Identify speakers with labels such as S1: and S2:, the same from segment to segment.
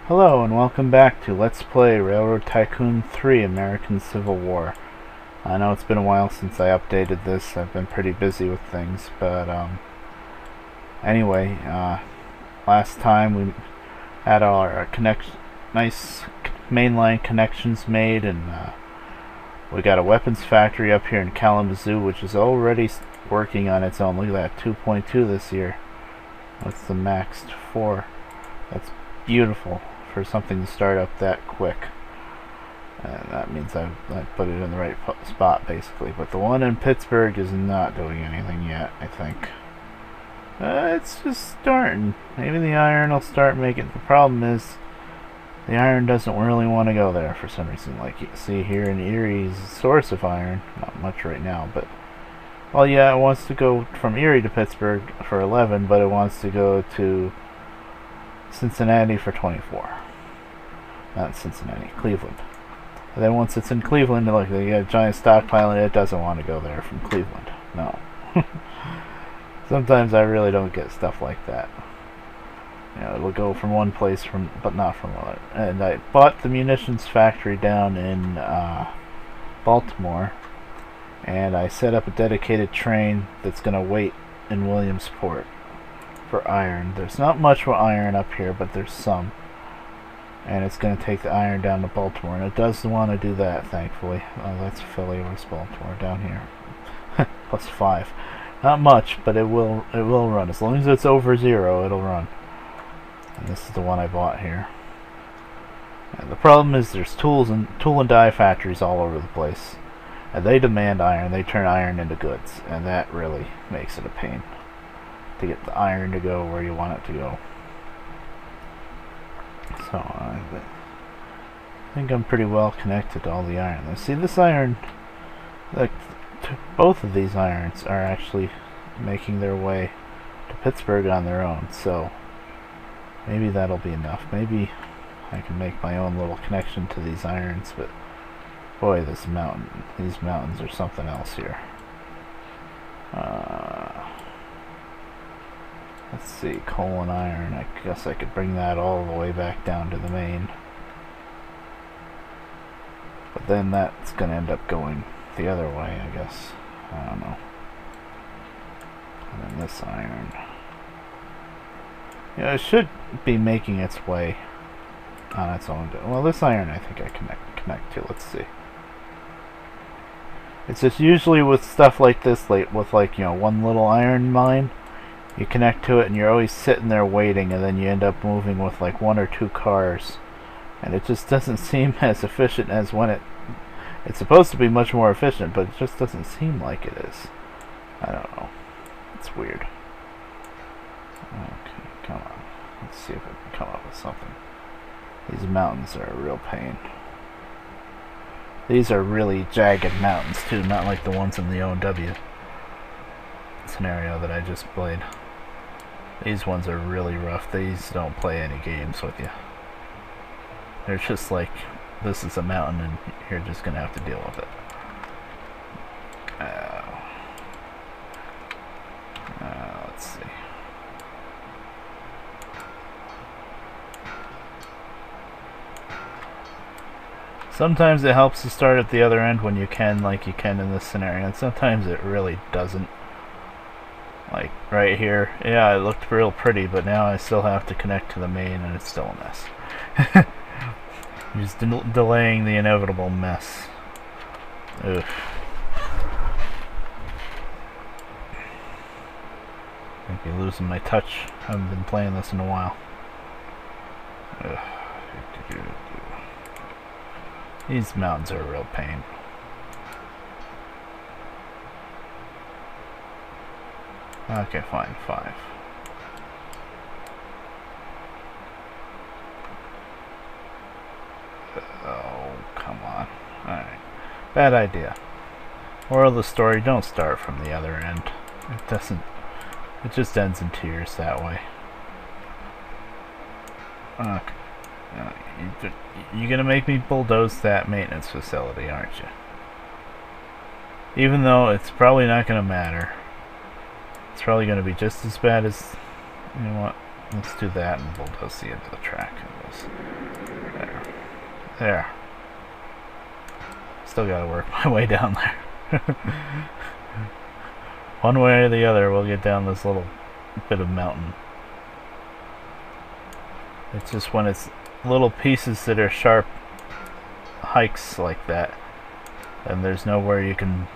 S1: Hello and welcome back to Let's Play Railroad Tycoon 3 American Civil War. I know it's been a while since I updated this. I've been pretty busy with things, but anyway, last time we had our nice mainline connections made, and we got a weapons factory up here in Kalamazoo, which is already working on its own. Look at that, 2.2 this year. That's the maxed 4. That's beautiful for something to start up that quick. And that means I put it in the right spot, basically. But the one in Pittsburgh is not doing anything yet, I think. It's just starting. Maybe the iron will start making. The problem is, the iron doesn't really want to go there for some reason. Like you see here in Erie's source of iron. Not much right now, but... Well, yeah, it wants to go from Erie to Pittsburgh for 11, but it wants to go to Cincinnati for 24. Not Cincinnati, Cleveland. And then once it's in Cleveland, look, they got a giant stockpile and it doesn't want to go there from Cleveland. No. Sometimes I really don't get stuff like that. You know, it'll go from one place, but not from another. And I bought the munitions factory down in Baltimore, and I set up a dedicated train that's going to wait in Williamsport for iron. There's not much for iron up here, but there's some. And it's going to take the iron down to Baltimore, and it does want to do that, thankfully. Oh, that's Philly. Where's Baltimore? Down here. Plus 5. Not much, but it will run. As long as it's over 0, it'll run. And this is the one I bought here. And the problem is there's tool and die factories all over the place. And they demand iron. They turn iron into goods. And that really makes it a pain to get the iron to go where you want it to go. So I think I'm pretty well connected to all the iron. Now, see, this iron, like both of these irons are actually making their way to Pittsburgh on their own. So maybe that'll be enough. Maybe I can make my own little connection to these irons. But boy, these mountains are something else here. Let's see, coal and iron. I guess I could bring that all the way back down to the main. But then that's going to end up going the other way, I guess. I don't know. And then this iron. Yeah, it should be making its way on its own. Well, this iron I think I connect to. Let's see. It's just usually with stuff like this, with like, you know, one little iron mine. You connect to it and you're always sitting there waiting, and then you end up moving with like 1 or 2 cars, and it just doesn't seem as efficient as when it's supposed to be much more efficient, but it just doesn't seem like it is. I don't know. It's weird. Okay, come on. Let's see if I can come up with something. These mountains are a real pain. These are really jagged mountains too, not like the ones in the OW scenario that I just played. These ones are really rough. These don't play any games with you. They're just like, this is a mountain and you're just gonna have to deal with it. Let's see. Sometimes it helps to start at the other end when you can, like you can in this scenario, and sometimes it really doesn't. Like right here, yeah, it looked real pretty, but now I still have to connect to the main, and it's still a mess. Just delaying the inevitable mess. Ugh. I might be losing my touch. I haven't been playing this in a while. Ugh. These mountains are a real pain. Okay, fine, 5. Oh, come on. Alright. Bad idea. Moral of the story, don't start from the other end. It just ends in tears that way. Okay. You're gonna make me bulldoze that maintenance facility, aren't you? Even though it's probably not gonna matter. It's probably going to be just as bad as, you know what, Let's do that and bulldoze the end of the track. There. There. Still gotta work my way down there. One way or the other, we'll get down this little bit of mountain. It's just when it's little pieces that are sharp hikes like that, and there's nowhere you can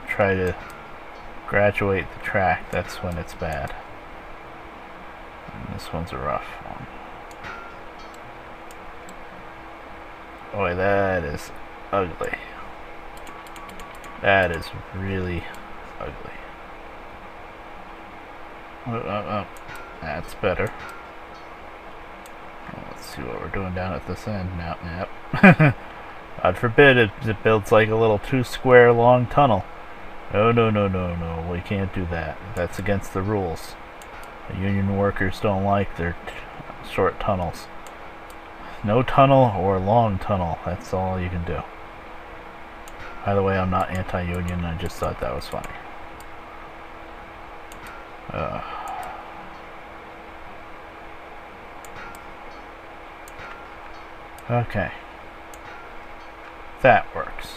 S1: try to graduate the track, that's when it's bad. And this one's a rough one. Boy, that is ugly. That is really ugly. That's better. Well, let's see what we're doing down at this end now. Yep. God forbid it builds like a little 2-square long tunnel. No, no, no, no, no. We can't do that. That's against the rules. The union workers don't like their short tunnels. No tunnel or long tunnel. That's all you can do. By the way, I'm not anti-union. I just thought that was funny. Okay. That works.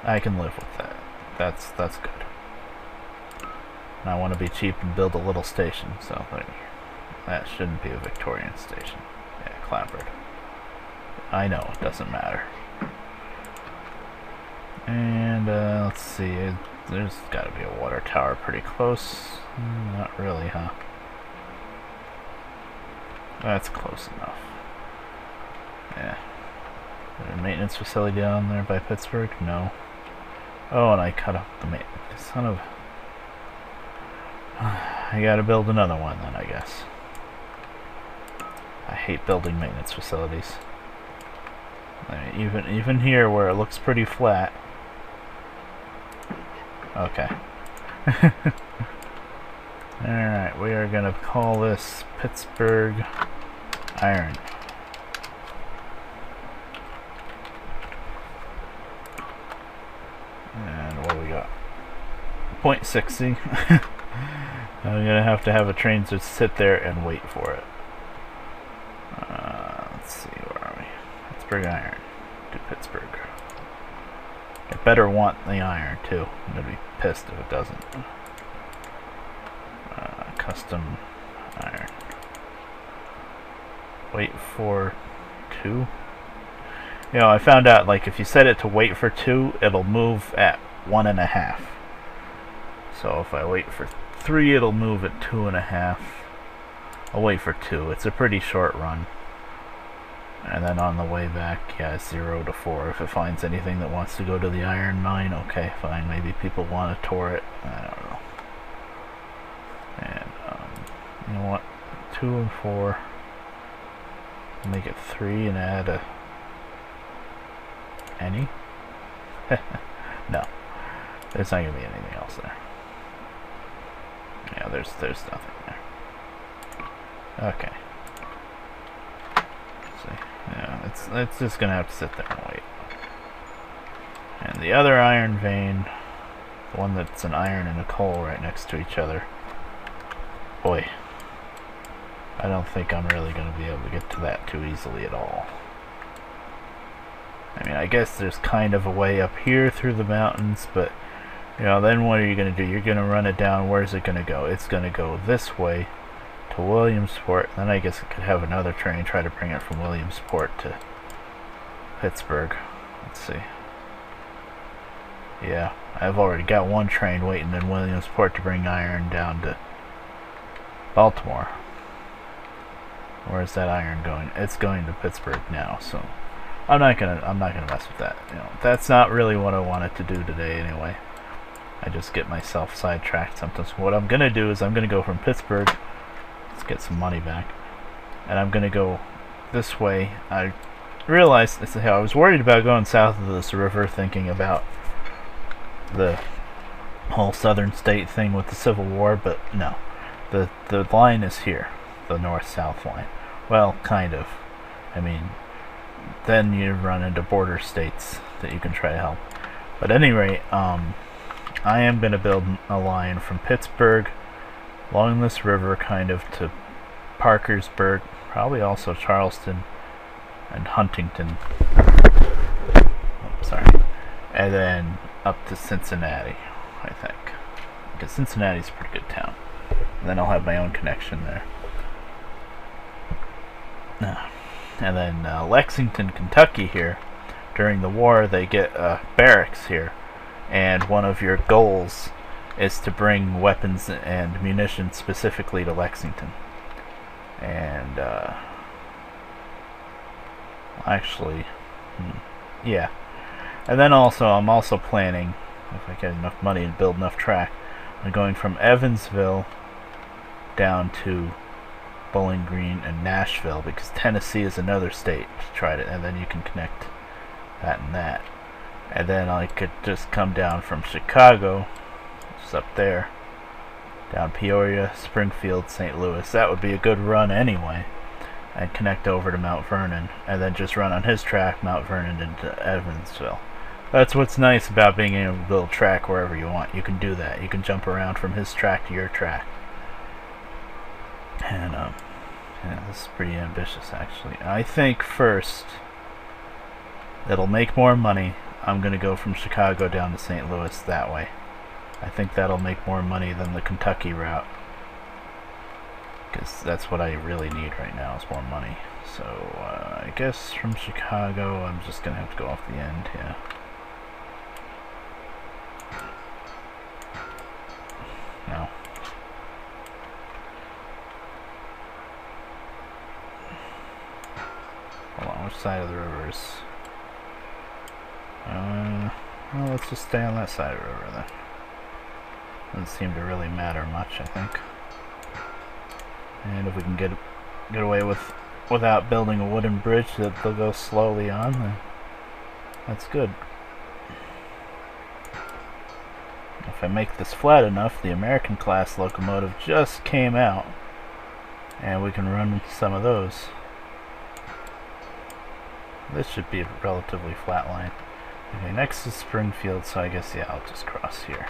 S1: I can live with that. That's good. And I want to be cheap and build a little station, so that shouldn't be a Victorian station. Yeah, clapboard. I know, it doesn't matter. And let's see, there's got to be a water tower pretty close. Not really, huh? That's close enough. Yeah. Is there a maintenance facility down there by Pittsburgh? No. Oh, and I cut off the son of... I gotta build another one then, I guess. I hate building maintenance facilities. I mean, even here where it looks pretty flat. Okay. Alright, we are gonna call this Pittsburgh Iron. And what do we got? 0.60. I'm gonna have to have a train to sit there and wait for it. Let's see, where are we? Pittsburgh Iron. To Pittsburgh. It better want the iron too. I'm gonna be pissed if it doesn't. Custom iron. Wait for 2. You know, I found out, like, if you set it to wait for 2, it'll move at 1.5. So if I wait for 3, it'll move at 2.5. I'll wait for 2. It's a pretty short run. And then on the way back, yeah, 0 to 4. If it finds anything that wants to go to the iron mine, okay, fine. Maybe people want to tour it. I don't know. And, you know what? 2 and 4. Make it 3 and add a... Any? No. There's not going to be anything else there. Yeah, there's nothing there. Okay. See. Yeah, it's just going to have to sit there and wait. And the other iron vein, the one that's an iron and a coal right next to each other. Boy. I don't think I'm really going to be able to get to that too easily at all. I mean, I guess there's kind of a way up here through the mountains, but, you know, then what are you going to do? You're going to run it down. Where's it going to go? It's going to go this way to Williamsport. Then I guess it could have another train try to bring it from Williamsport to Pittsburgh. Let's see. Yeah, I've already got one train waiting in Williamsport to bring iron down to Baltimore. Where's that iron going? It's going to Pittsburgh now, so I'm not gonna mess with that. You know, that's not really what I wanted to do today anyway. I just get myself sidetracked sometimes. What I'm gonna do is I'm gonna go from Pittsburgh. Let's get some money back, and I'm gonna go this way. I realized I was worried about going south of this river, thinking about the whole southern state thing with the Civil War, but no, the line is here, the north-south line. Well, kind of. I mean, then you run into border states that you can try to help. But at any rate, I am going to build a line from Pittsburgh along this river kind of to Parkersburg, probably also Charleston and Huntington. Oh, sorry. And then up to Cincinnati, I think. Because Cincinnati's a pretty good town. And then I'll have my own connection there. And then Lexington, Kentucky here. During the war, they get barracks here. And one of your goals is to bring weapons and munitions specifically to Lexington. And actually, yeah. And then also, I'm also planning, if I get enough money and build enough track, I'm going from Evansville down to Bowling Green and Nashville, because Tennessee is another state to try to, and then you can connect that and that. And then I could just come down from Chicago, just up there, down Peoria, Springfield, St. Louis. That would be a good run anyway. And connect over to Mount Vernon, and then just run on his track, Mount Vernon into Evansville. That's what's nice about being able to build track wherever you want. You can do that. You can jump around from his track to your track. And yeah, this is pretty ambitious actually. I think first, it'll make more money. I'm gonna go from Chicago down to St. Louis that way. I think that'll make more money than the Kentucky route, because that's what I really need right now, is more money. So I guess from Chicago I'm just gonna have to go off the end. Yeah. No. Hold on, which side of the river is... well, let's just stay on that side of the river then. Doesn't seem to really matter much, I think. And if we can get away without building a wooden bridge that they'll go slowly on, then that's good. If I make this flat enough, the American class locomotive just came out, and we can run some of those. This should be a relatively flat line. Okay, next is Springfield, so I guess, yeah, I'll just cross here.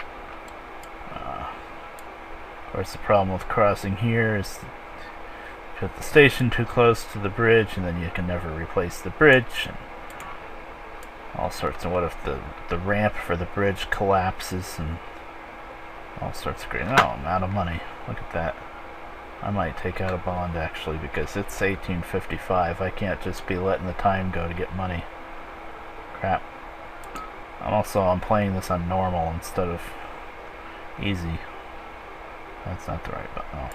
S1: Of course, the problem with crossing here is put the station too close to the bridge, and then you can never replace the bridge, and all sorts. And what if the ramp for the bridge collapses, and all sorts of great... Oh, I'm out of money. Look at that. I might take out a bond, actually, because it's 1855. I can't just be letting the time go to get money. Crap. I'm playing this on normal instead of easy. That's not the right button. Oh.